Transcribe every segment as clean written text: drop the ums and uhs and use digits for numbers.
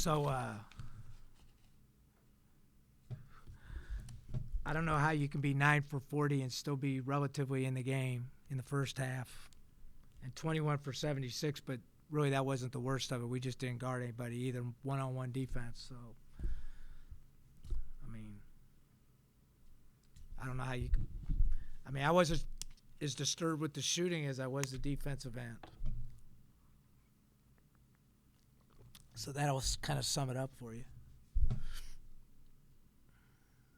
So I don't know how you can be 9 for 40 and still be relatively in the game in the first half, and 21 for 76. But really, that wasn't the worst of it. We just didn't guard anybody either, one-on-one defense. So I mean, I don't know how you can. I mean, I wasn't as disturbed with the shooting as I was the defensive end. So that'll kind of sum it up for you.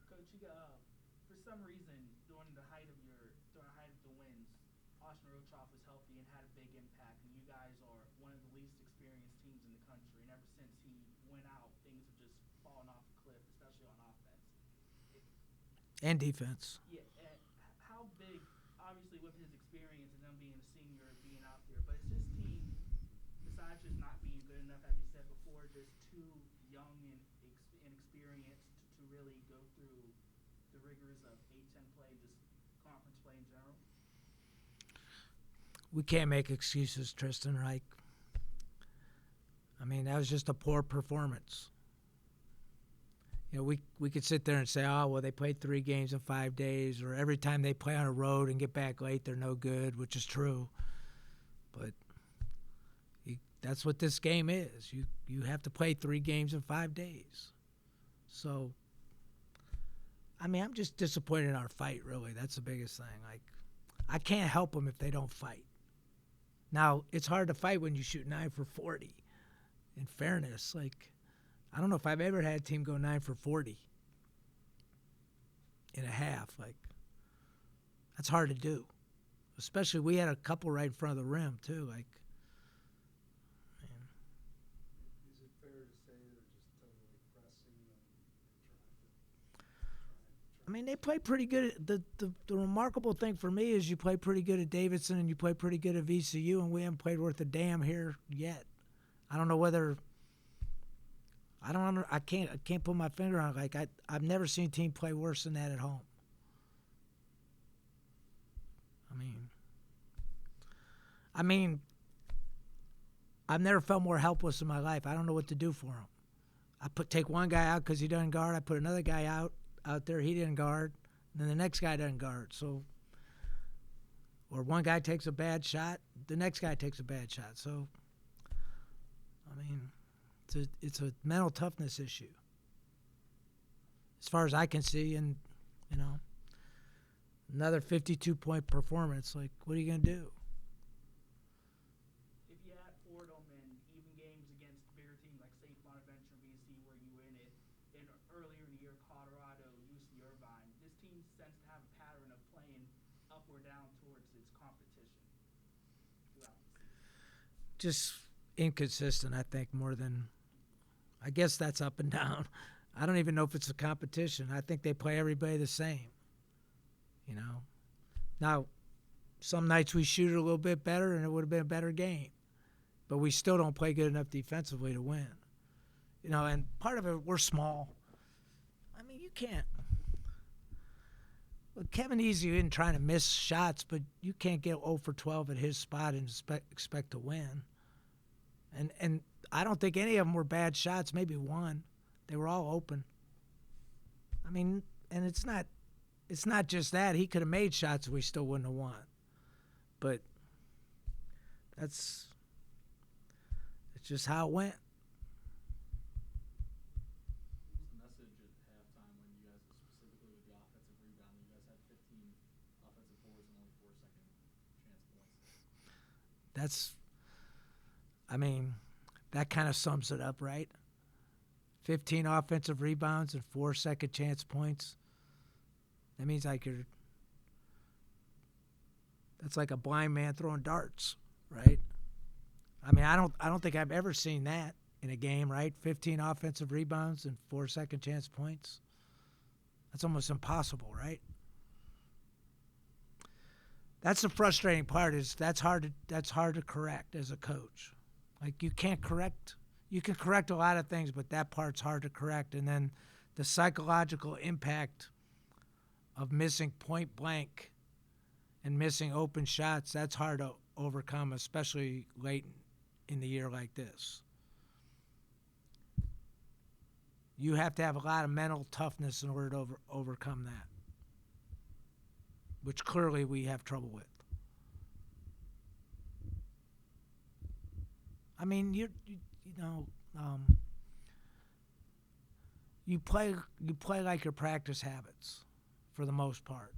Coach, for some reason, during the height of the wins, Austin Rochoff was healthy and had a big impact, and you guys are one of the least experienced teams in the country. And ever since he went out, things have just fallen off a cliff, especially on offense. And defense. Yeah, and how big, obviously with his experience and them being a senior, being out there, but is this team, besides just not being good enough, as you said before, just too young and inexperienced to really go through the rigors of A10 play, just conference play in general? We can't make excuses, Tristan. Like, I mean, that was just a poor performance. You know, we could sit there and say, oh, well, they played 3 games in 5 days, or every time they play on a road and get back late, they're no good, which is true. But that's what this game is. You have to play 3 games in 5 days. So, I mean, I'm just disappointed in our fight, really. That's the biggest thing. Like, I can't help them if they don't fight. Now, it's hard to fight when you shoot 9 for 40. In fairness, like, I don't know if I've ever had a team go 9 for 40 in a half. Like, that's hard to do. Especially we had a couple right in front of the rim, too. Like, man. Is it fair to say they're just totally pressing and I mean, they play pretty good. The remarkable thing for me is you play pretty good at Davidson and you play pretty good at VCU, and we haven't played worth a damn here yet. I don't know whether I can't put my finger on it. Like I've never seen a team play worse than that at home. I mean, I've never felt more helpless in my life. I don't know what to do for him. Take one guy out because he doesn't guard. I put another guy out there. He didn't guard. And then the next guy doesn't guard. So, or one guy takes a bad shot, the next guy takes a bad shot. So, I mean, it's a mental toughness issue, as far as I can see. And you know, another 52-point performance. Like, what are you gonna do? If you had Fordham and even games against bigger teams like St. Bonaventure, BC, where you win it, and earlier in the year, Colorado, UC Irvine, this team tends to have a pattern of playing up or down towards its competition throughout the season. Just inconsistent, I think, more than. I guess that's up and down. I don't even know if it's a competition. I think they play everybody the same. You know. Now, some nights we shoot it a little bit better, and it would have been a better game. But we still don't play good enough defensively to win. You know, and part of it, we're small. I mean, you can't. Well, Kevin Easy isn't trying to miss shots, but you can't get 0 for 12 at his spot and expect to win. And I don't think any of them were bad shots, maybe one. They were all open. I mean, and it's not just that. He could have made shots and we still wouldn't have won. But it's just how it went. What was the message at halftime when you guys, specifically with the offensive rebound, you guys had 15 offensive boards and only 4 second chance points? That kind of sums it up, right? 15 offensive rebounds and 4 second chance points. That means that's like a blind man throwing darts, right? I mean, I don't think I've ever seen that in a game, right? 15 offensive rebounds and 4 second chance points. That's almost impossible, right? That's the frustrating part. Is that's hard to correct as a coach. Like, you can correct a lot of things, but that part's hard to correct. And then the psychological impact of missing point blank and missing open shots, that's hard to overcome, especially late in the year like this. You have to have a lot of mental toughness in order to overcome that, which clearly we have trouble with. I mean, you know, you play like your practice habits for the most part.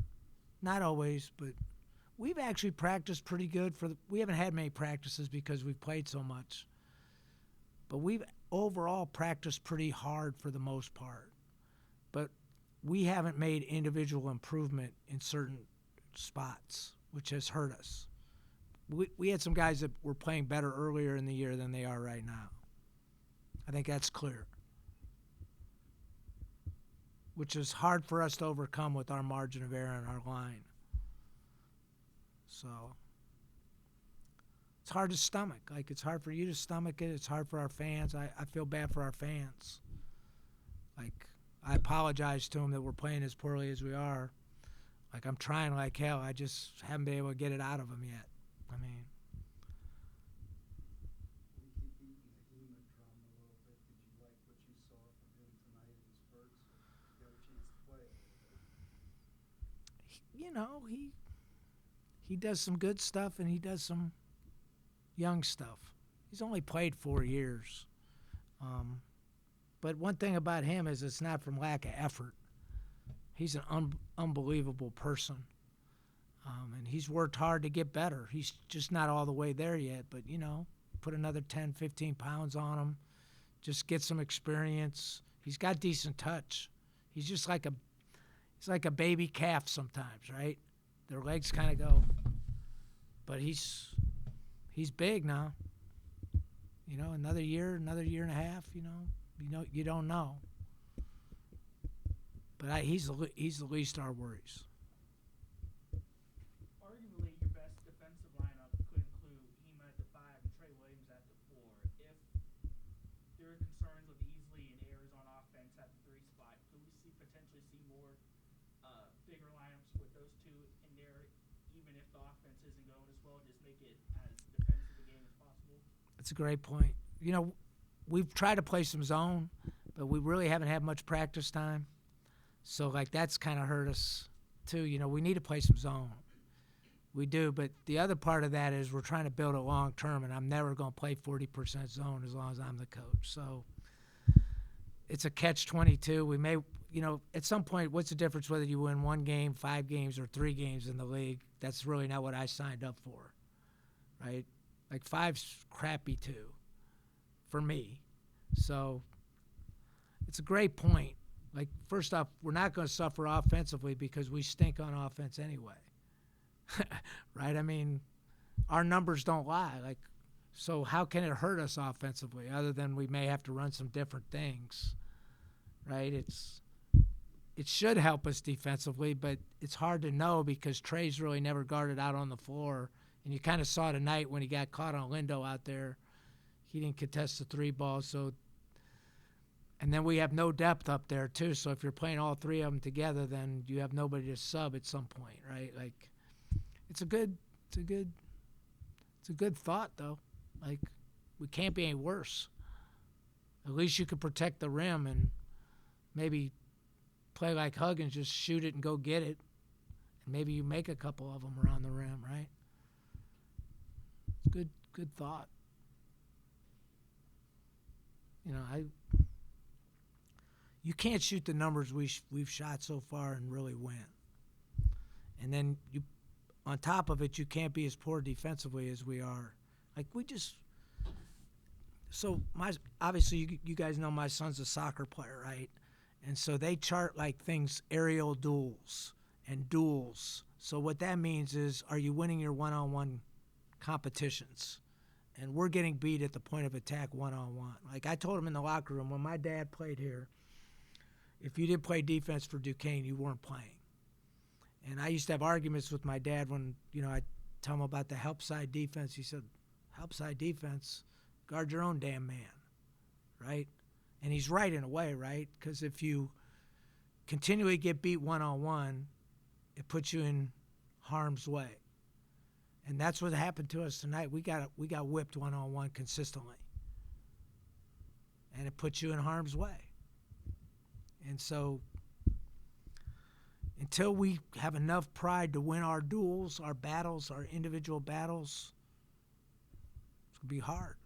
Not always, but we've actually practiced pretty good we haven't had many practices because we've played so much. But we've overall practiced pretty hard for the most part. But we haven't made individual improvement in certain spots, which has hurt us. We had some guys that were playing better earlier in the year than they are right now. I think that's clear, which is hard for us to overcome with our margin of error in our line. So it's hard to stomach. Like, it's hard for you to stomach it. It's hard for our fans. I feel bad for our fans. Like, I apologize to them that we're playing as poorly as we are. Like, I'm trying like hell. I just haven't been able to get it out of them yet. I mean, We keep beating the HEMA drum a little bit. Did you like what you saw from him tonight in spurts? You got a chance to play a little bit. you know, he does some good stuff and he does some young stuff. He's only played 4 years. But one thing about him is it's not from lack of effort. He's an unbelievable person. And he's worked hard to get better. He's just not all the way there yet. But, put another 10, 15 pounds on him. Just get some experience. He's got decent touch. He's just like a baby calf sometimes, right? Their legs kind of go. But he's big now. Another year and a half, you don't know. But he's the least our worries. Arguably, your best defensive lineup could include Hema at the 5 and Trey Williams at the 4. If there are concerns with Easley and errors on offense at the 3 spot, could we potentially see more bigger lineups with those two in there, even if the offense isn't going as well? Just make it as defensive a game as possible. That's a great point. We've tried to play some zone, but we really haven't had much practice time. So, that's kind of hurt us, too. We need to play some zone. We do, but the other part of that is we're trying to build it long term, and I'm never going to play 40% zone as long as I'm the coach. So it's a catch-22. We may, at some point, what's the difference whether you win 1 game, 5 games, or 3 games in the league? That's really not what I signed up for, right? 5's crappy, too, for me. So it's a great point. First off, we're not going to suffer offensively because we stink on offense anyway. Right? I mean, our numbers don't lie. So how can it hurt us offensively other than we may have to run some different things, right? It should help us defensively, but it's hard to know because Trey's really never guarded out on the floor. And you kind of saw tonight when he got caught on Lindo out there. He didn't contest the 3 ball. And then we have no depth up there, too. So if you're playing all 3 of them together, then you have nobody to sub at some point, right? It's a good thought, though. We can't be any worse. At least you could protect the rim and maybe play like Huggins, just shoot it and go get it. And maybe you make a couple of them around the rim, right? It's good thought. You can't shoot the numbers we've shot so far and really win. And then on top of it, you can't be as poor defensively as we are. Obviously you guys know my son's a soccer player, right? And so they chart things, aerial duels and duels. So what that means is, are you winning your one-on-one competitions? And we're getting beat at the point of attack one-on-one. I told him in the locker room, when my dad played here, if you didn't play defense for Duquesne, you weren't playing. And I used to have arguments with my dad when, I tell him about the help side defense. He said, help side defense, guard your own damn man, right? And he's right in a way, right? Because if you continually get beat one-on-one, it puts you in harm's way. And that's what happened to us tonight. We got whipped one-on-one consistently. And it puts you in harm's way. And so until we have enough pride to win our duels, our battles, our individual battles, it's going to be hard.